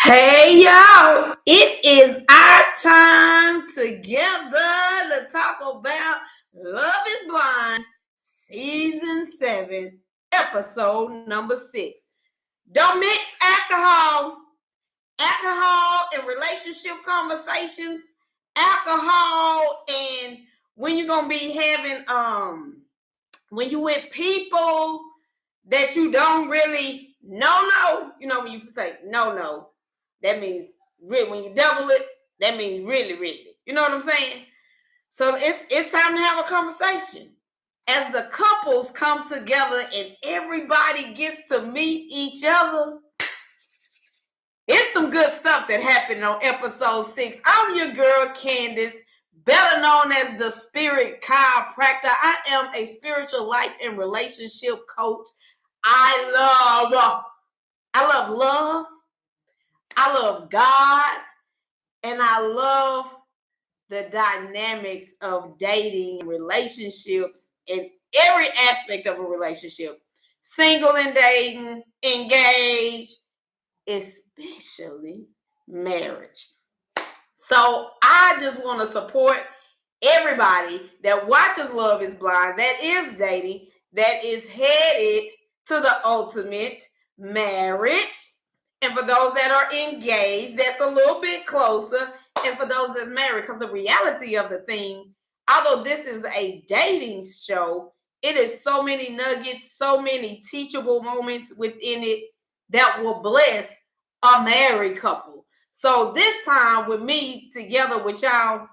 Hey y'all, it is our time together to talk about Love is Blind, Season 7, Episode number 6. Don't mix alcohol and relationship conversations, alcohol and when you're going to be having, when you with people that you don't really know, when you say no, that means really, when you double it, that means really. You know what I'm saying? So it's time to have a conversation. As the couples come together and everybody gets to meet each other, it's some good stuff that happened on episode 6. I'm your girl, Candace, better known as the Spirit Chiropractor. I am a spiritual life and relationship coach. I love love. I love God. And I love the dynamics of dating, relationships, and every aspect of a relationship. Single and dating, engaged, especially marriage. So I just want to support everybody that watches Love is Blind, that is dating, that is headed to the ultimate marriage. And for those that are engaged, that's a little bit closer. And for those that's married, because the reality of the thing, although this is a dating show, it is so many nuggets, so many teachable moments within it that will bless a married couple. So this time with me together with y'all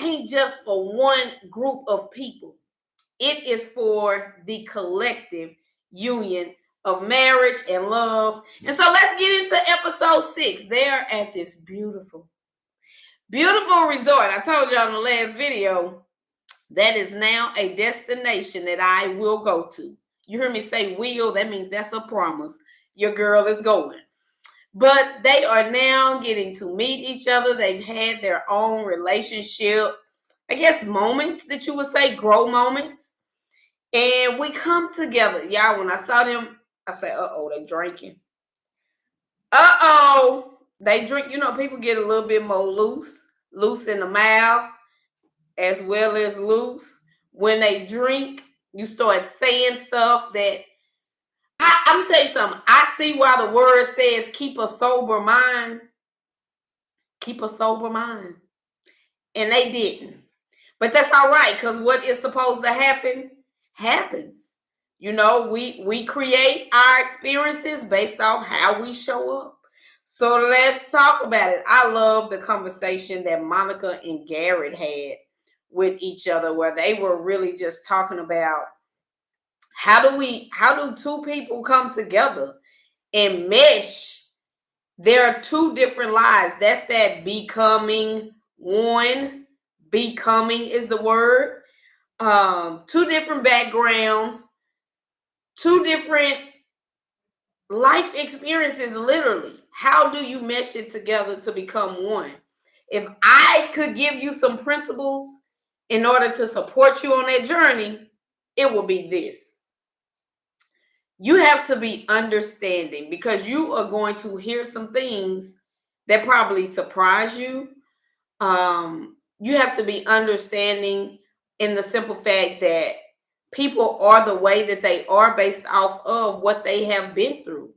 ain't just for one group of people. It is for the collective union of marriage and love. And so let's get into episode 6. They're at this beautiful resort. I told y'all in the last video that is now a destination that I will go to. You hear me say will, that means that's a promise. Your girl is going. But they are now getting to meet each other. They've had their own relationship, I guess, moments that you would say, grow moments. And we come together. Y'all, when I saw them, I said, uh-oh, they drinking. Uh-oh, they drink. You know, people get a little bit more loose in the mouth, as well as loose. When they drink, you start saying stuff that, I'm going to tell you something. I see why the word says keep a sober mind. Keep a sober mind. And they didn't. But that's all right, because what is supposed to happen happens. You know, we create our experiences based on how we show up. So let's talk about it. I love the conversation that Monica and Garrett had with each other, where they were really just talking about how do two people come together and mesh their two different lives. That's that becoming one. Becoming is the word. Two different backgrounds, two different life experiences, literally. How do you mesh it together to become one? If I could give you some principles in order to support you on that journey, it will be this. You have to be understanding, because you are going to hear some things that probably surprise you. You have to be understanding in the simple fact that people are the way that they are based off of what they have been through.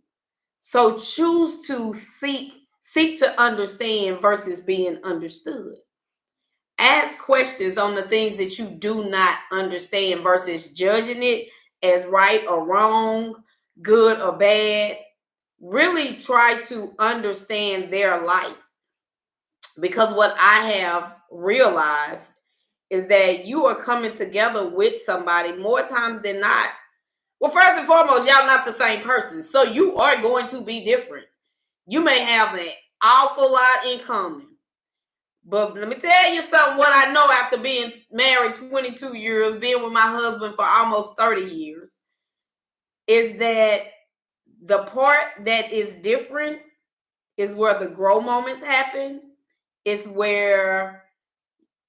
So choose to seek to understand versus being understood. Ask questions on the things that you do not understand versus judging it as right or wrong, good or bad. Really try to understand their life. Because what I have realized is that you are coming together with somebody more times than not. Well, first and foremost, y'all not the same person. So you are going to be different. You may have an awful lot in common. But let me tell you something, what I know after being married 22 years, being with my husband for almost 30 years, is that the part that is different is where the grow moments happen. It's where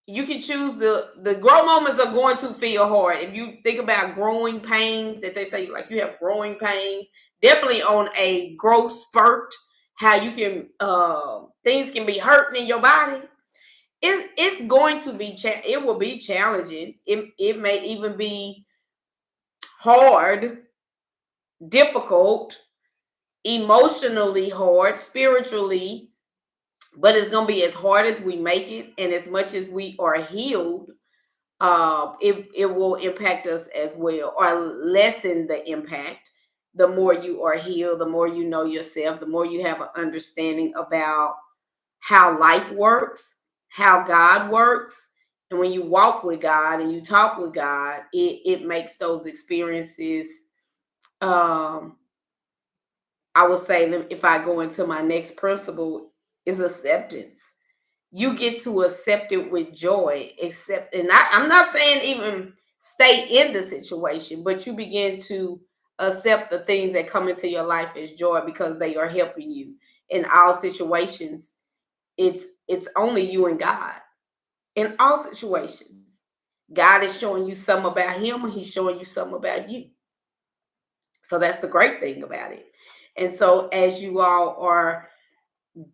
you can choose the grow moments are going to feel hard. If you think about growing pains, that they say, like, you have growing pains, definitely on a growth spurt how you can things can be hurting in your body. It's going to be it will be challenging. It may even be hard, difficult, emotionally hard, spiritually, but it's gonna be as hard as we make it, and as much as we are healed, it will impact us as well, or lessen the impact. The more you are healed, the more you know yourself, the more you have an understanding about how life works, how God works. And when you walk with God and you talk with God, it makes those experiences, I would say, if I go into my next principle, is acceptance. You get to accept it with joy. I'm not saying even stay in the situation, but you begin to accept the things that come into your life as joy, because they are helping you in all situations. It's only you and God in all situations. God is showing you something about him, and he's showing you something about you. So that's the great thing about it. And so as you all are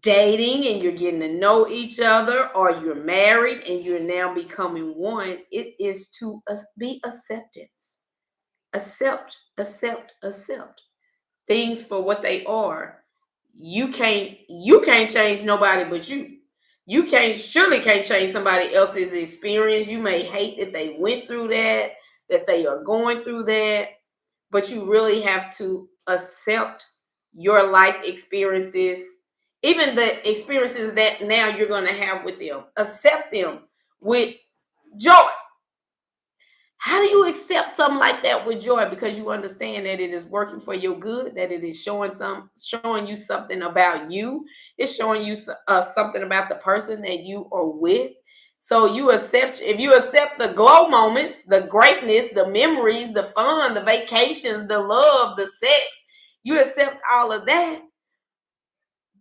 dating and you're getting to know each other, or you're married and you're now becoming one, it is to be acceptance. Accept things for what they are. You can't change nobody but you. You surely can't change somebody else's experience. You may hate that they went through that they are going through that, but you really have to accept your life experiences, even the experiences that now you're going to have with them. Accept them with joy. How do you accept something like that with joy? Because you understand that it is working for your good, that it is showing you something about you. It's showing you something about the person that you are with. So if you accept the glow moments, the greatness, the memories, the fun, the vacations, the love, the sex, you accept all of that,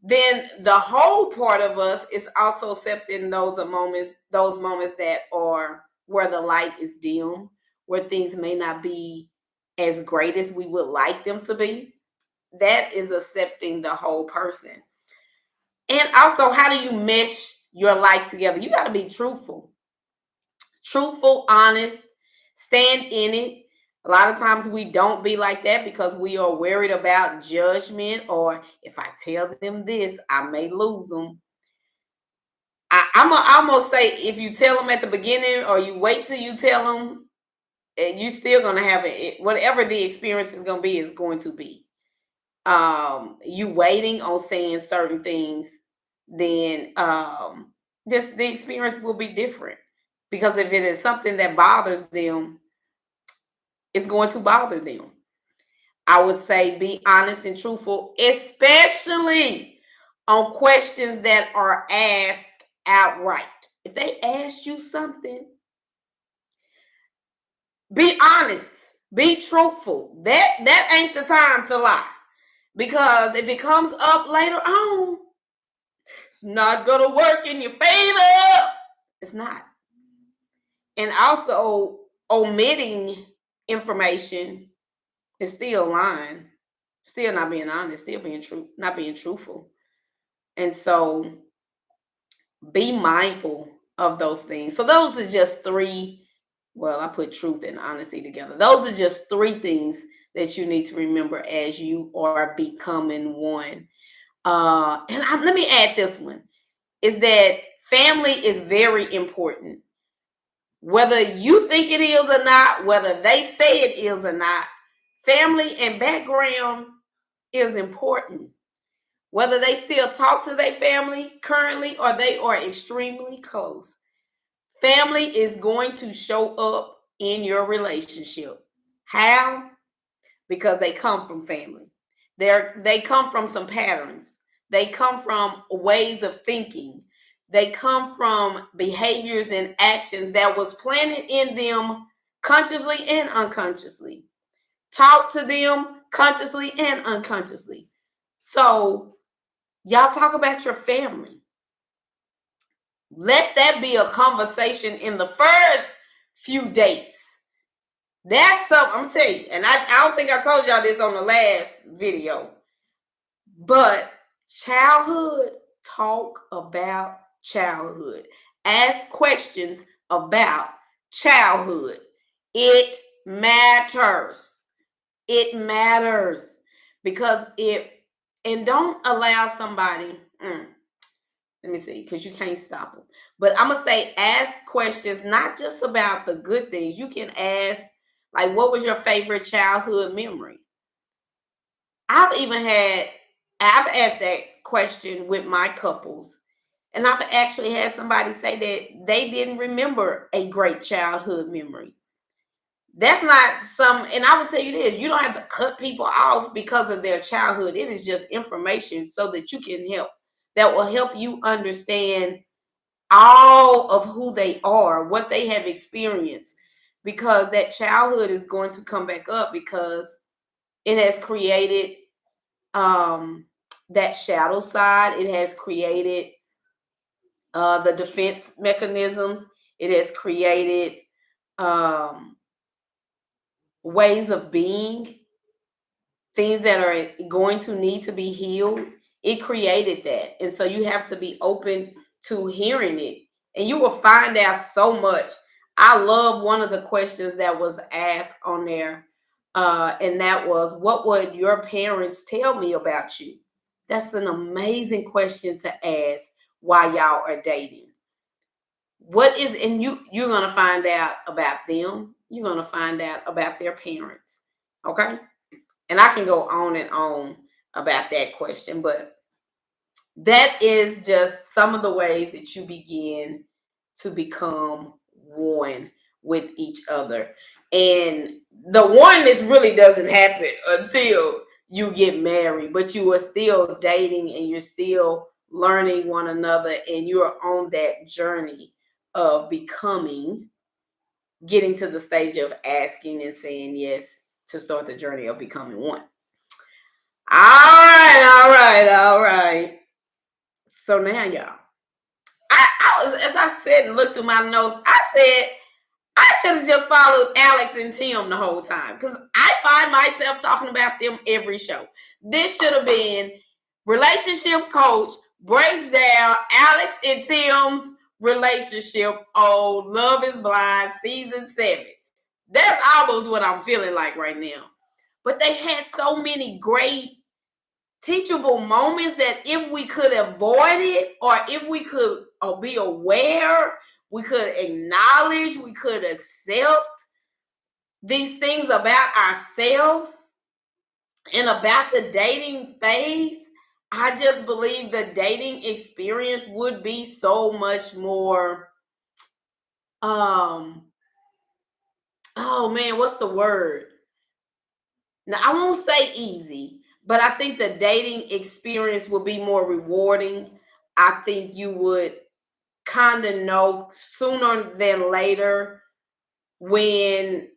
then the whole part of us is also accepting those moments that are where the light is dim, where things may not be as great as we would like them to be. That is accepting the whole person. And also, how do you mesh your life together? You got to be truthful, honest, stand in it. A lot of times we don't be like that because we are worried about judgment, or if I tell them this, I may lose them. I'm almost say, if you tell them at the beginning or you wait till you tell them, you still gonna have it. Whatever the experience is gonna be, is going to be. You waiting on saying certain things, then the experience will be different. Because if it is something that bothers them, it's going to bother them. I would say be honest and truthful, especially on questions that are asked outright. If they ask you something, be honest, be truthful. That ain't the time to lie. Because if it comes up later on, it's not gonna work in your favor. It's not. And also, omitting information is still lying, still not being honest, still being true, not being truthful. And so be mindful of those things. So those are just three. Well, I put truth and honesty together. Those are just three things that you need to remember as you are becoming one. Let me add this one, is that family is very important. Whether you think it is or not, whether they say it is or not, family and background is important. Whether they still talk to their family currently or they are extremely close, family is going to show up in your relationship. How? Because they come from family. They come from some patterns. They come from ways of thinking. They come from behaviors and actions that was planted in them consciously and unconsciously. Taught to them consciously and unconsciously. So y'all talk about your family. Let that be a conversation in the first few dates. That's something I'm telling you. And I don't think I told y'all this on the last video. But Childhood, talk about childhood. Ask questions about childhood. It matters. It matters because and don't allow somebody, let me see, because you can't stop them. But I'm going to say ask questions, not just about the good things. You can ask, like, what was your favorite childhood memory? I've asked that question with my couples. And I've actually had somebody say that they didn't remember a great childhood memory. That's not and I will tell you this, you don't have to cut people off because of their childhood. It is just information so that you can that will help you understand all of who they are, what they have experienced, because that childhood is going to come back up because it has created that shadow side. It has created the defense mechanisms. It has created ways of being, things that are going to need to be healed. It created that. And so you have to be open to hearing it. And you will find out so much. I love one of the questions that was asked on there. And that was, what would your parents tell me about you? That's an amazing question to ask while y'all are dating. And you're gonna find out about them. You're gonna find out about their parents. Okay. And I can go on and on about that question, but that is just some of the ways that you begin to become one with each other. And the oneness really doesn't happen until you get married, but you are still dating and you're still learning one another, and you're on that journey of getting to the stage of asking and saying yes to start the journey of becoming one. All right. So now, y'all, I was, as I said and looked through my notes, I said I should have just followed Alex and Tim the whole time, because I find myself talking about them every show. This should have been Relationship Coach breaks down Alex and Tim's relationship on Love is Blind season 7. That's almost what I'm feeling like right now. But they had so many great teachable moments that if we could avoid it, or if we could be aware, we could acknowledge, we could accept these things about ourselves and about the dating phase, I just believe the dating experience would be so much more oh man, what's the word? Now, I won't say easy, but I think the dating experience would be more rewarding. I think you would kind of know sooner than later when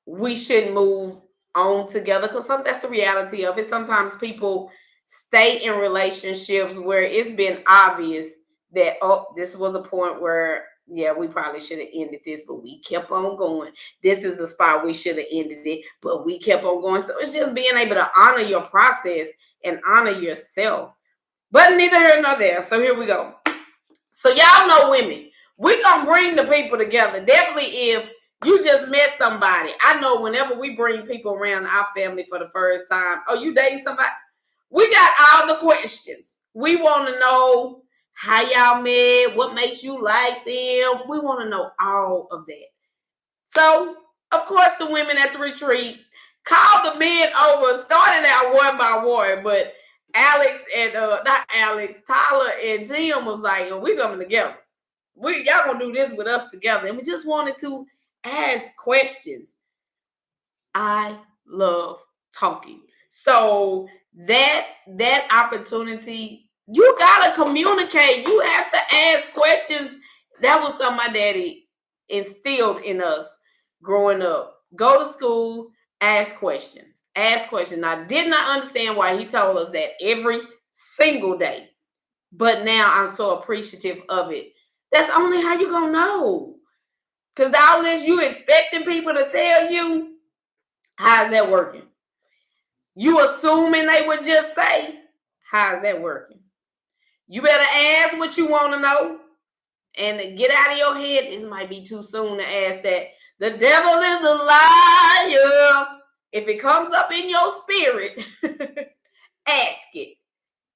we should move on together, because that's the reality of it. Sometimes people stay in relationships where it's been obvious that, oh, this was a point where, yeah, we probably should have ended this, but we kept on going. This is the spot we should have ended it, but we kept on going. So it's just being able to honor your process and honor yourself. But neither here nor there. So here we go. So y'all know women, we gonna bring the people together. Definitely if you just met somebody. I know whenever we bring people around our family for the first time, oh, you dating somebody? We got all the questions. We want to know how y'all met, what makes you like them. We want to know all of that. So, of course, the women at the retreat called the men over, started out one by one, but Alex and not Alex, Tyler and Jim was like, oh, we're coming together. Y'all gonna do this with us together. And we just wanted to ask questions. I love talking. So that opportunity, you gotta communicate. You have to ask questions. That was something my daddy instilled in us growing up. Go to school, ask questions. Ask questions. I did not understand why he told us that every single day. But now I'm so appreciative of it. That's only how you gonna know. Because all this you expecting people to tell you, how's that working? You assuming they would just say, How's that working? You better ask what you want to know and get out of your head. This might be too soon to ask that. The devil is a liar. If it comes up in your spirit, ask it.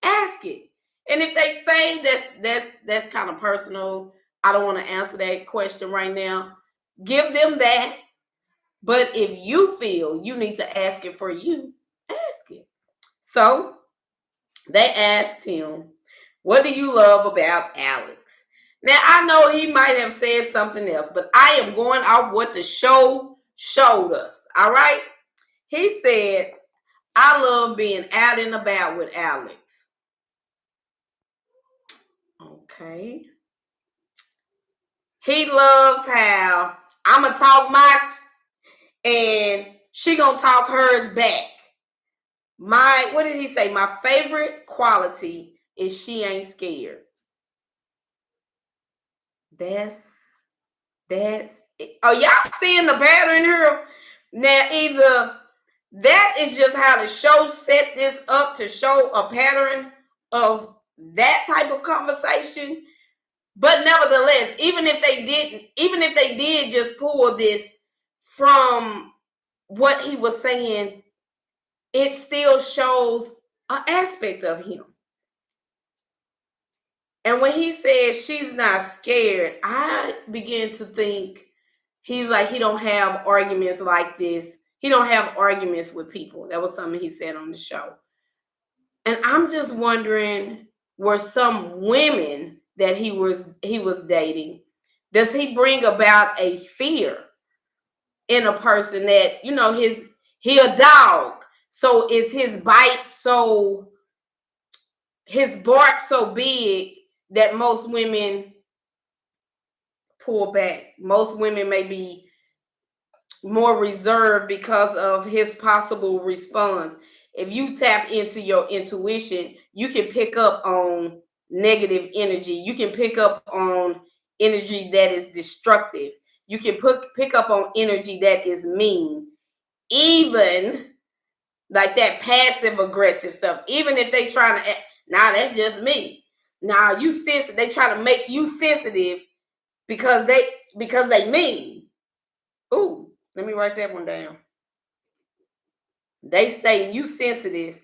Ask it. And if they say that's kind of personal, I don't want to answer that question right now, give them that. But if you feel you need to ask it for you, ask it. So they asked him, what do you love about Alex? Now, I know he might have said something else, but I am going off what the show showed us. All right? He said, I love being out and about with Alex. Okay. He loves how I'm going to talk my and she going to talk hers back. What did he say? My favorite quality is she ain't scared. That's are y'all seeing the pattern here? Now, either that is just how the show set this up to show a pattern of that type of conversation. But nevertheless, even if they did just pull this from what he was saying, it still shows an aspect of him. And when he said she's not scared, I began to think he's like, he don't have arguments like this. He don't have arguments with people. That was something he said on the show. And I'm just wondering, were some women that he was dating, does he bring about a fear in a person that, he a dog. So is his bite his bark so big that most women pull back? Most women may be more reserved because of his possible response. If you tap into your intuition, you can pick up on negative energy. You can pick up on energy that is destructive. You can pick up on energy that is mean. Even like that passive aggressive stuff. Even if they trying to, that's just me. Now you sensitive. They try to make you sensitive because they mean. Ooh, let me write that one down. They say you sensitive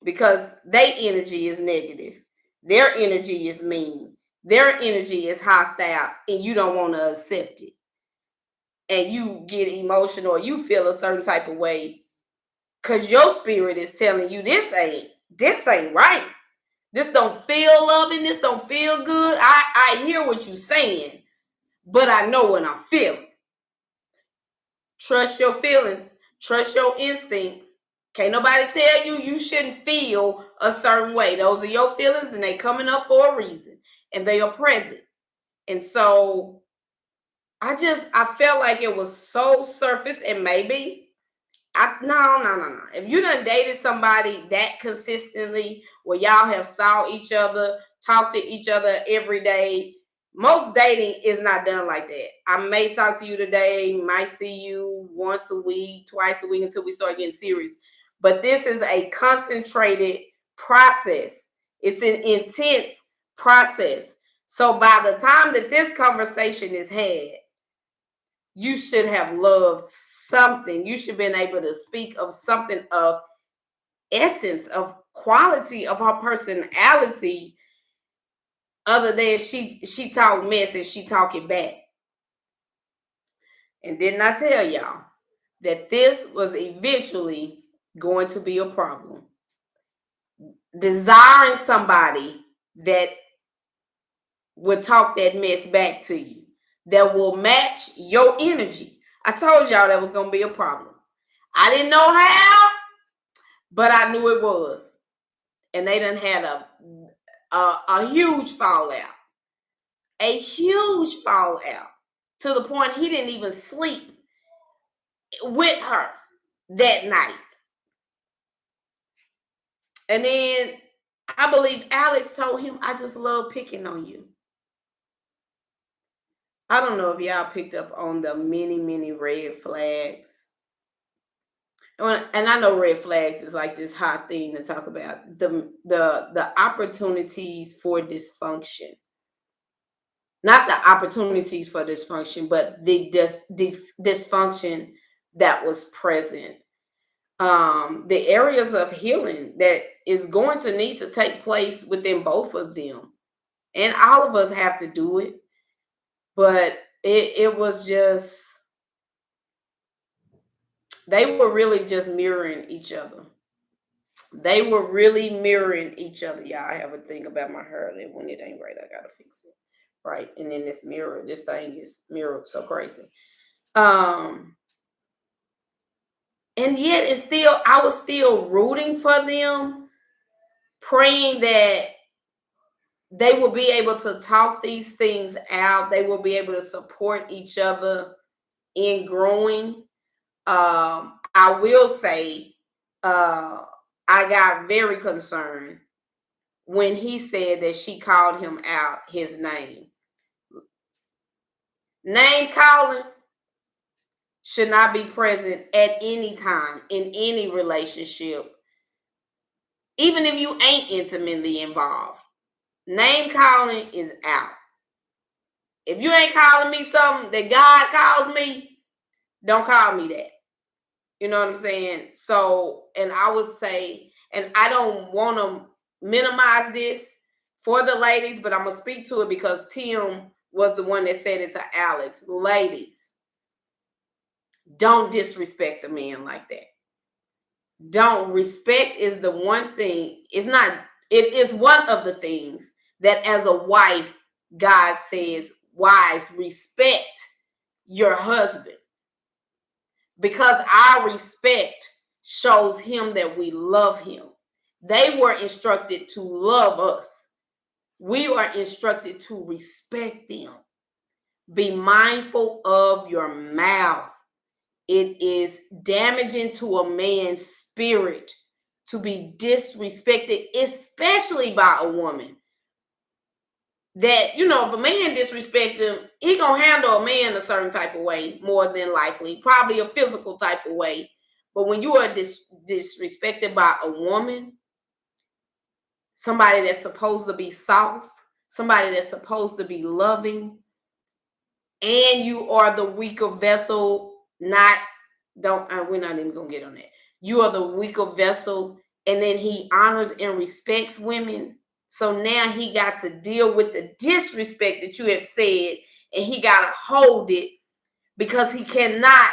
because their energy is negative. Their energy is mean. Their energy is hostile, and you don't want to accept it. And you get emotional, or you feel a certain type of way because your spirit is telling you this ain't right. This don't feel loving. This don't feel good. I hear what you're saying, but I know what I'm feeling. Trust your feelings. Trust your instincts. Can't nobody tell you shouldn't feel a certain way. Those are your feelings, and they coming up for a reason, and they are present. And so I felt like it was so surface, and maybe no. If you done dated somebody that consistently, where y'all have saw each other, talk to each other every day, most dating is not done like that. I may talk to you today, might see you once a week, twice a week until we start getting serious. But this is a concentrated process. It's an intense process. So by the time that this conversation is had, you should have loved something. You should have been able to speak of something of essence, of quality of her personality, other than she talk mess and she talk it back. And didn't I tell y'all that this was eventually going to be a problem? Desiring somebody that would talk that mess back to you, that will match your energy. I told y'all that was going to be a problem. I didn't know how, but I knew it was. And they done had a huge fallout. A huge fallout. To the point he didn't even sleep with her that night. And then I believe Alex told him, I just love picking on you. I don't know if y'all picked up on the many, many red flags And I know red flags is like this hot thing to talk about. The opportunities for dysfunction, not the opportunities for dysfunction, but the dysfunction that was present. The areas of healing that is going to need to take place within both of them, and all of us have to do it. But it was just, they were really just mirroring each other. They were really mirroring each other. Yeah, I have a thing about my hair that when it ain't right, I gotta fix it. Right. And then this mirror, this thing is mirrored so crazy. Um, and yet it's still, I was still rooting for them, praying that they will be able to talk these things out. They will be able to support each other in growing. I will say, I got very concerned when he said that she called him out his name. Name calling should not be present at any time in any relationship, even if you ain't intimately involved. Name calling is out. If you ain't calling me something that God calls me, don't call me that. You know what I'm saying? So, and I would say, and I don't want to minimize this for the ladies, but I'm going to speak to it because Tim was the one that said it to Alex. Ladies, don't disrespect a man like that. Don't. Respect is the one thing. It's not, it is one of the things that as a wife, God says, wives, respect your husband. Because our respect shows him that we love him. They were instructed to love us. We are instructed to respect them. Be mindful of your mouth. It is damaging to a man's spirit to be disrespected, especially by a woman. That, you know, if a man disrespect him, he gonna handle a man a certain type of way, more than likely, probably a physical type of way. But when you are disrespected by a woman, somebody that's supposed to be soft, somebody that's supposed to be loving, and you are the weaker vessel, we're not even gonna get on that. You are the weaker vessel, and then he honors and respects women. So now he got to deal with the disrespect that you have said, and he got to hold it because he cannot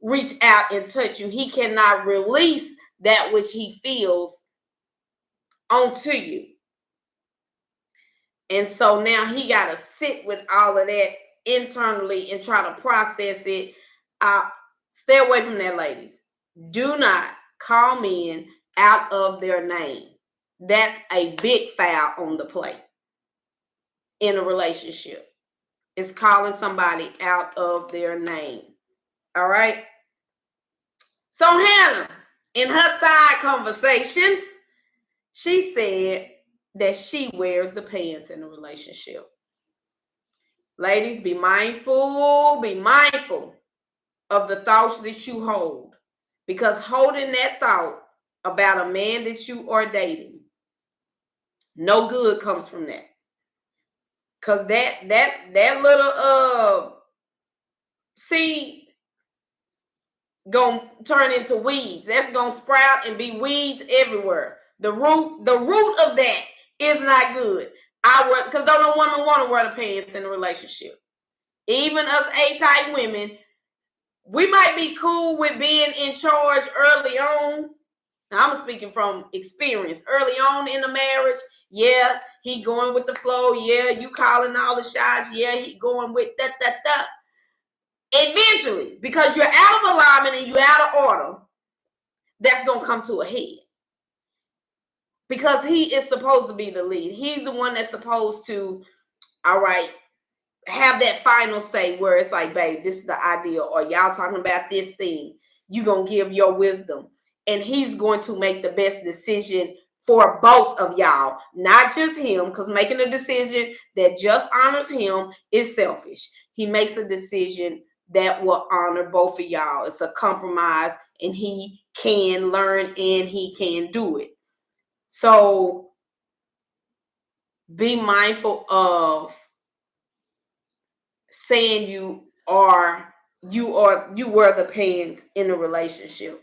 reach out and touch you. He cannot release that which he feels onto you. And so now he got to sit with all of that internally and try to process it. Stay away from that, ladies. Do not call men out of their name. That's a big foul on the play in a relationship. It's calling somebody out of their name. All right? So Hannah, in her side conversations, she said that she wears the pants in a relationship. Ladies, be mindful of the thoughts that you hold. Because holding that thought about a man that you are dating, no good comes from that. Because that little seed gonna turn into weeds. That's gonna sprout and be weeds everywhere. The root of that is not good. Because don't no woman want to wear the pants in a relationship. Even us A-type women, we might be cool with being in charge early on. Now, I'm speaking from experience. Early on in the marriage, yeah, he going with the flow. Yeah, you calling all the shots. Yeah, he going with that. Eventually, because you're out of alignment and you're out of order, that's going to come to a head. Because he is supposed to be the lead. He's the one that's supposed to, all right, have that final say where it's like, babe, this is the idea, or y'all talking about this thing. You going to give your wisdom. And he's going to make the best decision for both of y'all, not just him, because making a decision that just honors him is selfish. He makes a decision that will honor both of y'all. It's a compromise, and he can learn and he can do it. So be mindful of saying you wear the pants in a relationship.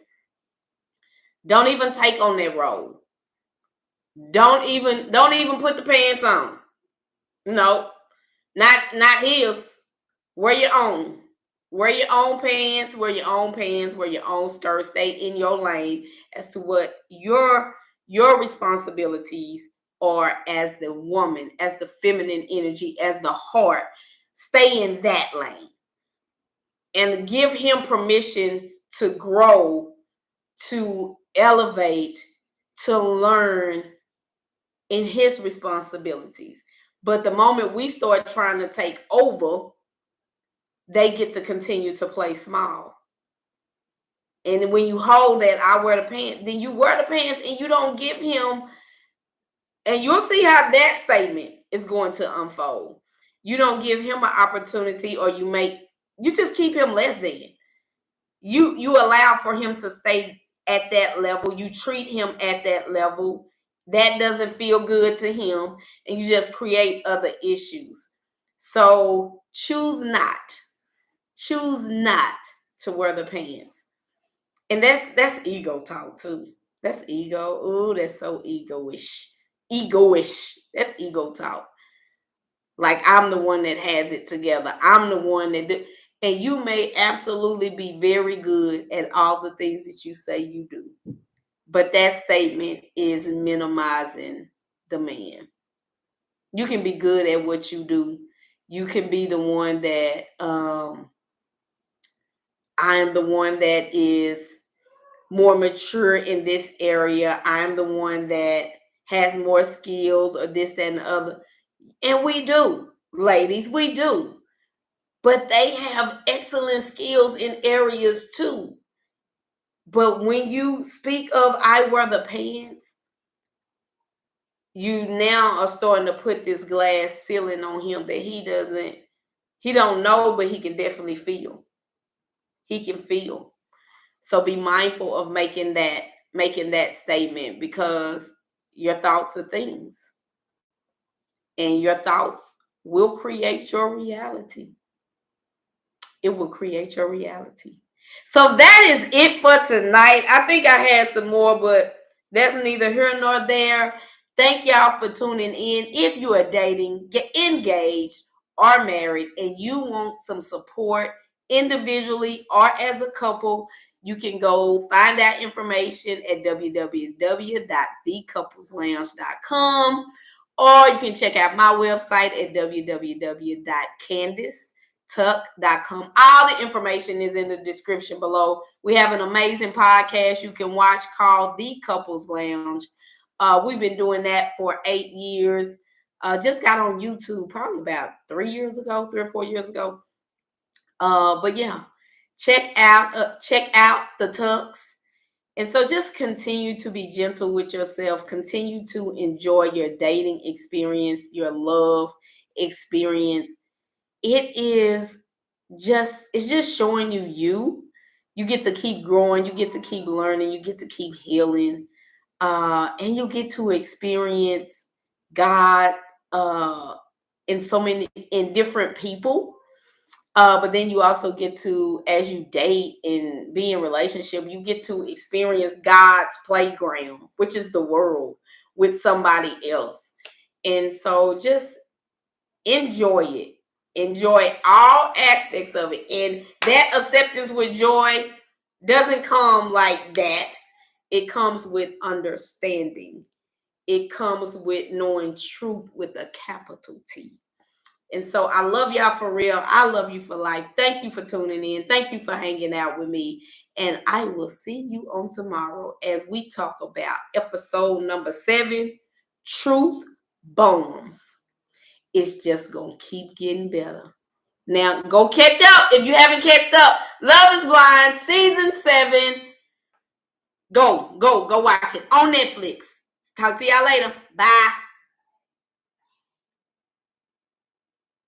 Don't even take on that role. Don't even put the pants on. No, not his. Wear your own. Wear your own pants. Wear your own pants. Wear your own skirt. Stay in your lane as to what your responsibilities are as the woman, as the feminine energy, as the heart. Stay in that lane and give him permission to grow, to elevate, to learn in his responsibilities. But the moment we start trying to take over, they get to continue to play small. And when you hold that, I wear the pants, then you wear the pants and you don't give him, and you'll see how that statement is going to unfold. You don't give him an opportunity, or you just keep him less than. You allow for him to stay at that level. You treat him at that level. That doesn't feel good to him, and you just create other issues. So choose not to wear the pants. And that's ego talk too. That's ego. Ooh, that's so egoish. That's ego talk. Like, I'm the one that has it together. I'm the one that and you may absolutely be very good at all the things that you say you do. But that statement is minimizing the man. You can be good at what you do. You can be the one that I am the one that is more mature in this area. I'm the one that has more skills, or this, that, and the other. And we do, ladies, we do. But they have excellent skills in areas too. But when you speak of I wear the pants, you now are starting to put this glass ceiling on him that he don't know, but he can definitely feel. He can feel. So be mindful of making that statement, because your thoughts are things. And your thoughts will create your reality. It will create your reality. So that is it for tonight. I think I had some more, but that's neither here nor there. Thank y'all for tuning in. If you are dating, get engaged, or married, and you want some support individually or as a couple, you can go find that information at www.thecouplesllounge.com, or you can check out my website at www.candicetuck.com. All the information is in the description below. We have an amazing podcast you can watch called The Couples Lounge. We've been doing that for 8 years. Just got on YouTube probably about 3 or 4 years ago. But yeah, check out the Tucks. And so just continue to be gentle with yourself. Continue to enjoy your dating experience, your love experience. It's just showing you get to keep growing, you get to keep learning, you get to keep healing, and you get to experience God in different people. But then you also get to, as you date and be in relationship, you get to experience God's playground, which is the world, with somebody else. And so just enjoy it. Enjoy all aspects of it. And that acceptance with joy doesn't come like that. It comes with understanding. It comes with knowing truth with a capital T. And so I love y'all for real. I love you for life. Thank you for tuning in. Thank you for hanging out with me. And I will see you on tomorrow as we talk about episode number 7, Truth Bombs. It's just going to keep getting better. Now, go catch up if you haven't catched up. Love is Blind, season 7. Go watch it on Netflix. Talk to y'all later. Bye.